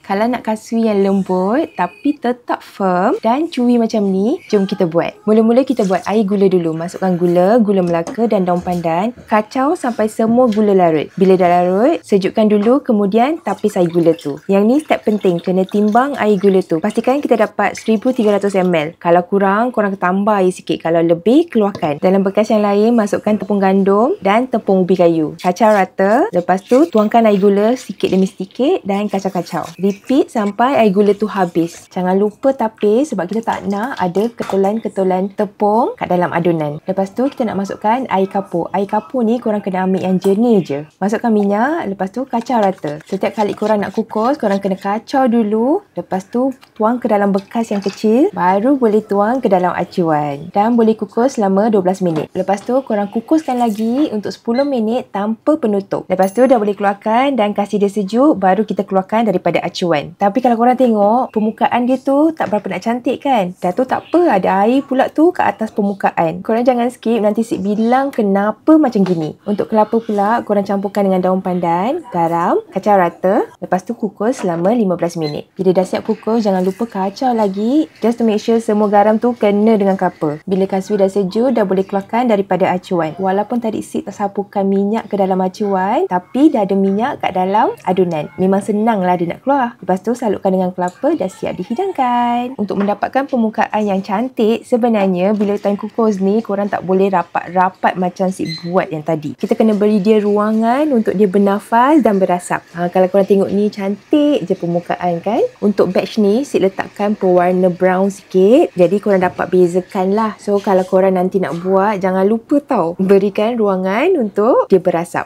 Kalau nak kasui yang lembut tapi tetap firm dan chewy macam ni, jom kita buat. Mula-mula kita buat air gula dulu. Masukkan gula, gula melaka dan daun pandan. Kacau sampai semua gula larut. Bila dah larut, sejukkan dulu, kemudian tapis air gula tu. Yang ni step penting, kena timbang air gula tu. Pastikan kita dapat 1300 ml. Kalau kurang, korang tambah air sikit. Kalau lebih, keluarkan. Dalam bekas yang lain, masukkan tepung gandum dan tepung ubi kayu. Kacau rata. Lepas tu, tuangkan air gula sikit demi sikit dan kacau-kacau. Repeat sampai air gula tu habis. Jangan lupa tapis sebab kita tak nak ada ketulan-ketulan tepung kat dalam adunan. Lepas tu, kita nak masukkan air kapur. Air kapur ni korang kena ambil yang jernih je. Masukkan minyak, lepas tu kacau rata. Setiap kali korang nak kukus, korang kena kacau dulu. Lepas tu, tuang ke dalam bekas yang kecil. Baru boleh tuang ke dalam acuan. Dan boleh kukus selama 12 minit. Lepas tu, korang kukuskan lagi untuk 10 minit tanpa penutup. Lepas tu, dah boleh keluarkan dan kasih dia sejuk. Baru kita keluarkan daripada acuan. Tapi kalau korang tengok, permukaan dia tu tak berapa nak cantik kan? Dah tu tak apa, ada air pula tu ke atas permukaan. Korang jangan skip, nanti Sik bilang kenapa macam gini. Untuk kelapa pula, korang campurkan dengan daun pandan, garam, kacau rata. Lepas tu kukus selama 15 minit. Bila dah siap kukus, jangan lupa kacau lagi. Just to make sure semua garam tu kena dengan kelapa. Bila kasui dah sejuk, dah boleh keluarkan daripada acuan. Walaupun tadi Sik tak sapukan minyak ke dalam acuan, tapi dah ada minyak kat dalam adunan. Memang senang lah dia nak keluar. Lepas tu salutkan dengan kelapa, dah siap dihidangkan. Untuk mendapatkan permukaan yang cantik, sebenarnya bila time kukus ni, korang tak boleh rapat-rapat macam Sik buat yang tadi. Kita kena beri dia ruangan untuk dia bernafas dan berasap. Kalau korang tengok ni, cantik je permukaan kan. Untuk batch ni, Sik letakkan pewarna brown sikit. Jadi korang dapat bezakan lah. So kalau korang nanti nak buat, jangan lupa tau, berikan ruangan untuk dia berasap.